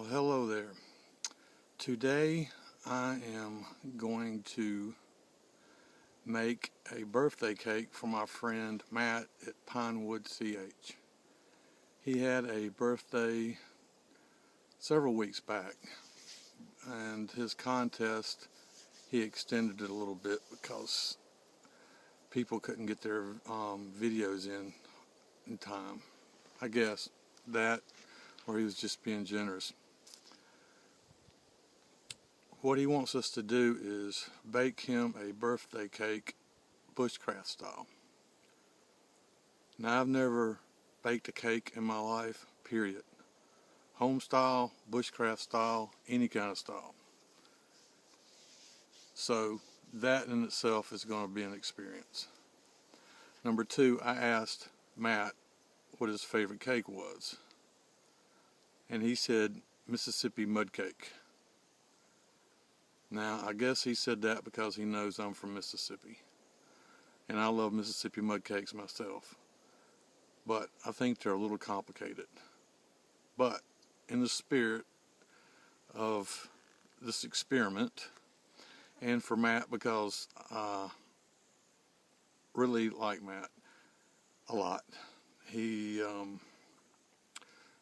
Well, hello there. Today I am going to make a birthday cake for my friend Matt at PinewoodCH. He had a birthday several weeks back, and his contest, he extended it a little bit because people couldn't get their videos in time. I guess that, or he was just being generous. What he wants us to do is bake him a birthday cake Bushcraft style. Now, I've never baked a cake in my life, period. Home style, Bushcraft style, any kind of style. So that in itself is going to be an experience. Number two, I asked Matt what his favorite cake was, and he said Mississippi mud cake. Now, I guess he said that because he knows I'm from Mississippi, and I love Mississippi mud cakes myself, but I think they're a little complicated. But in the spirit of this experiment, and for Matt, because I really like Matt a lot. He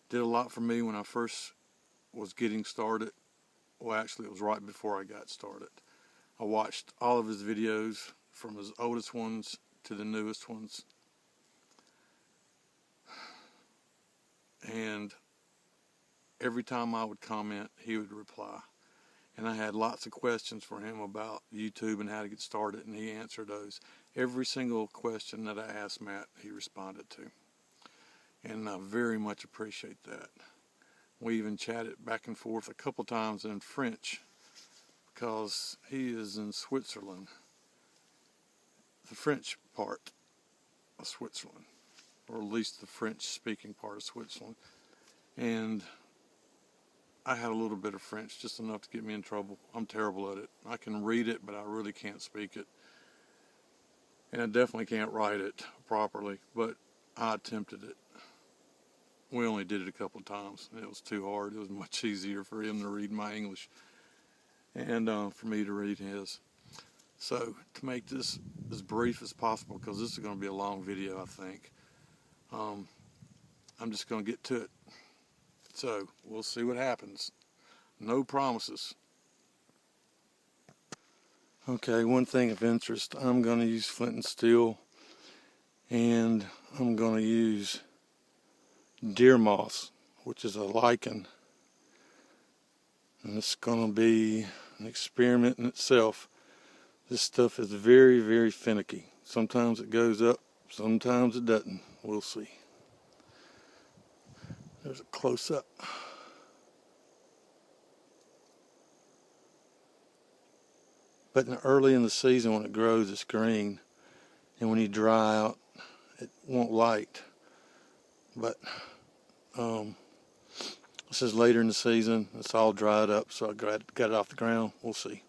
did a lot for me when I first was getting started. Well, actually, it was right before I got started. I watched all of his videos, from his oldest ones to the newest ones. And every time I would comment, he would reply. And I had lots of questions for him about YouTube and how to get started, and he answered those. Every single question that I asked Matt, he responded to. And I very much appreciate that. We even chatted back and forth a couple times in French, because he is in Switzerland, the French part of Switzerland, or at least the French-speaking part of Switzerland. And I had a little bit of French, just enough to get me in trouble. I'm terrible at it. I can read it, but I really can't speak it. And I definitely can't write it properly, but I attempted it. We only did it a couple of times, and it was too hard. It was much easier for him to read my English and for me to read his. So, to make this as brief as possible, because this is going to be a long video, I think, I'm just going to get to it. So, we'll see what happens. No promises. Okay, one thing of interest, I'm going to use flint and steel, and I'm going to use deer moss, which is a lichen, and it's going to be an experiment in itself. This stuff is very, very finicky. Sometimes it goes up, sometimes it doesn't. We'll see. There's a close-up. But early in the season, when it grows, it's green, and when you dry out, it won't light. But this is later in the season. It's all dried up, so I got it off the ground. We'll see.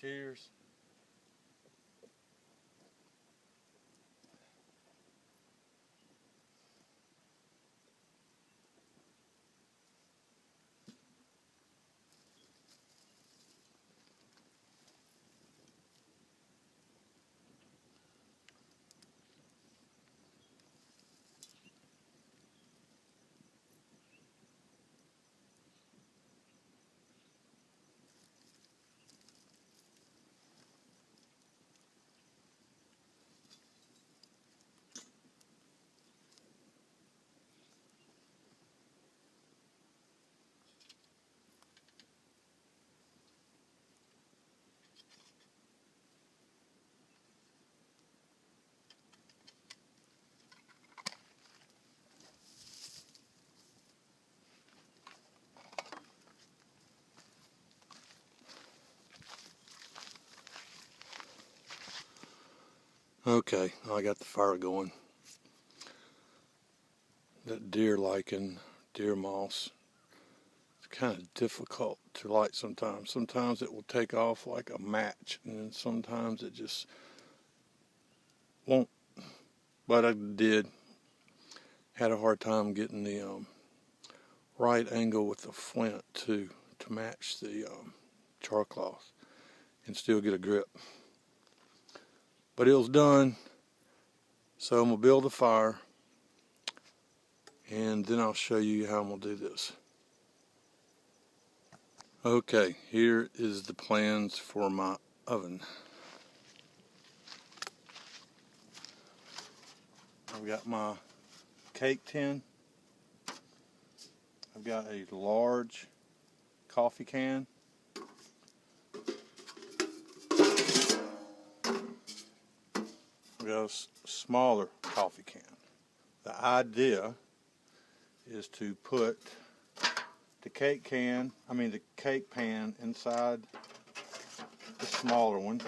Cheers. Okay, I got the fire going. That deer lichen, deer moss, it's kind of difficult to light sometimes. Sometimes it will take off like a match, and then sometimes it just won't. But I did. Had a hard time getting the right angle with the flint to match the char cloth and still get a grip. But it was done, so I'm going to build a fire, and then I'll show you how I'm going to do this. Okay, here is the plans for my oven. I've got my cake tin. I've got a large coffee can. I've got a smaller coffee can. The idea is to put the cake pan inside the smaller one.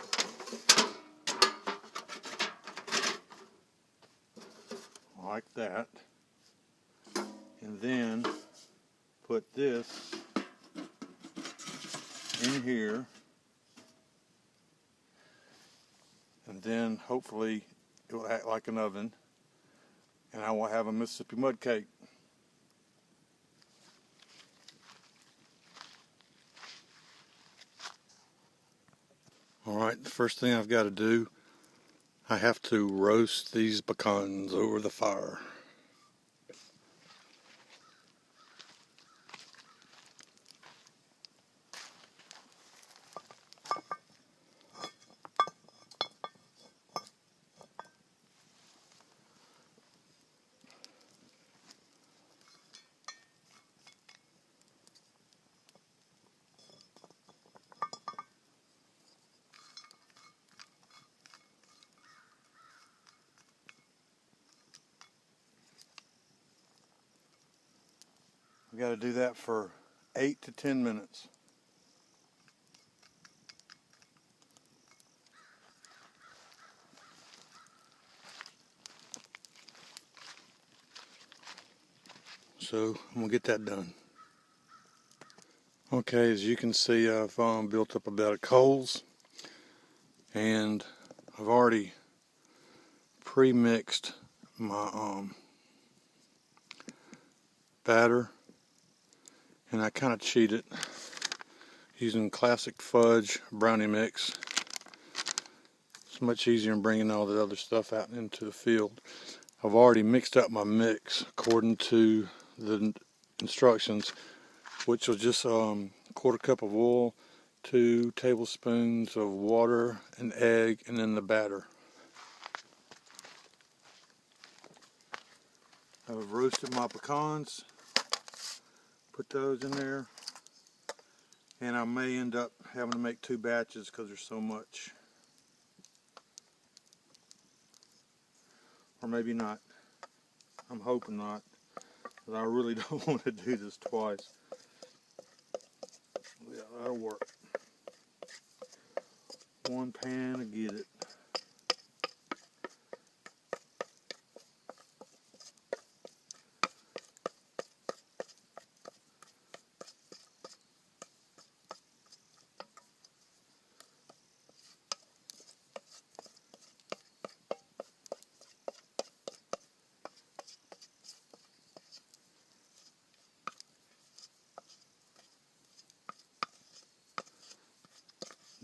Like that. And then put this in here. And then hopefully it will act like an oven, and I will have a Mississippi mud cake. Alright, the first thing I've got to do, I have to roast these pecans over the fire. We've got to do that for 8 to 10 minutes. So I'm going to get that done. Okay, as you can see, I've built up a bed of coals, and I've already pre-mixed my batter, and I kind of cheated using classic fudge brownie mix. It's much easier than bringing all the other stuff out into the field. I've already mixed up my mix according to the instructions, which was just quarter cup of oil, 2 tablespoons of water, an egg, and then the batter. I've roasted my pecans, put those in there, and I may end up having to make 2 batches because there's so much. Or maybe not. I'm hoping not, because I really don't want to do this twice. Yeah, that'll work. 1 pan to get it.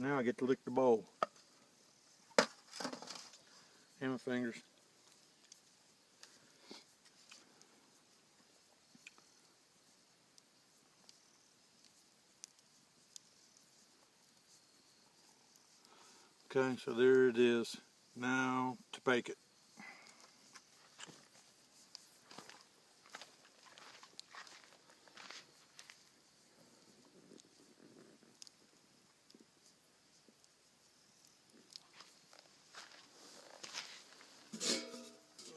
Now I get to lick the bowl. And my fingers. Okay, so there it is. Now to bake it.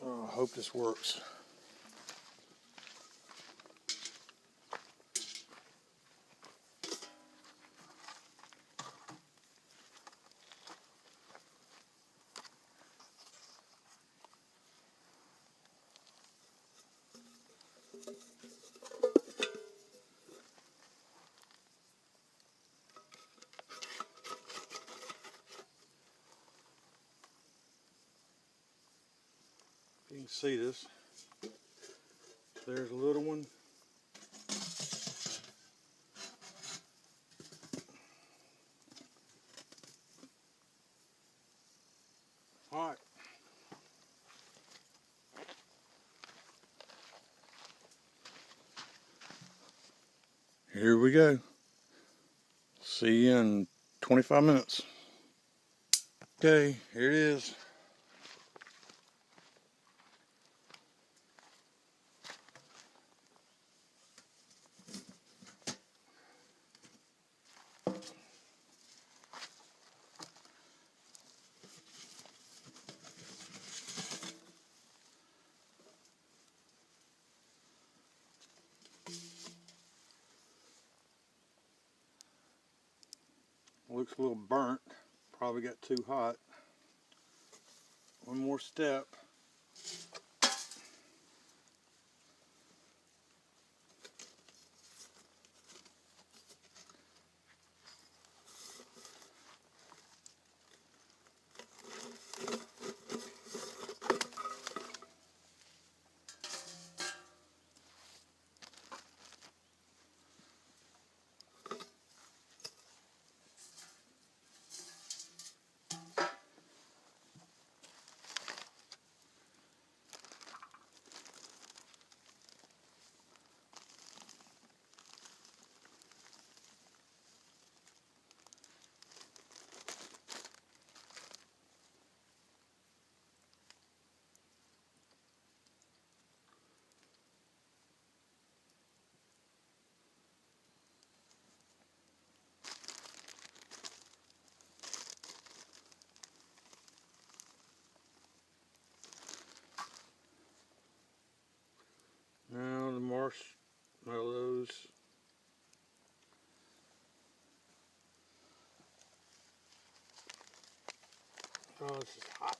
Oh, I hope this works. You can see this. There's a little one. All right. Here we go. See you in 25 minutes. Okay, here it is. Looks a little burnt. Probably got too hot. One more step. Now the marshmallows. Oh, this is hot.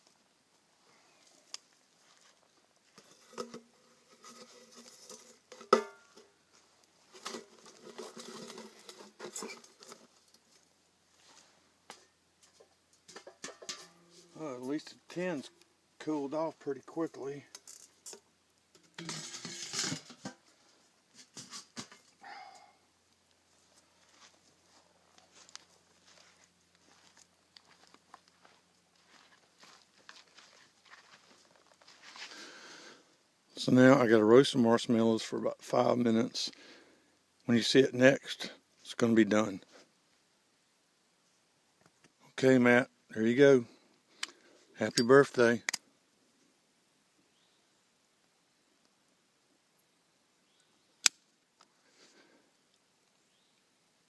Oh, at least the tin's cooled off pretty quickly. So now I got to roast some marshmallows for about 5 minutes. When you see it next, it's going to be done. Okay, Matt, there you go. Happy birthday.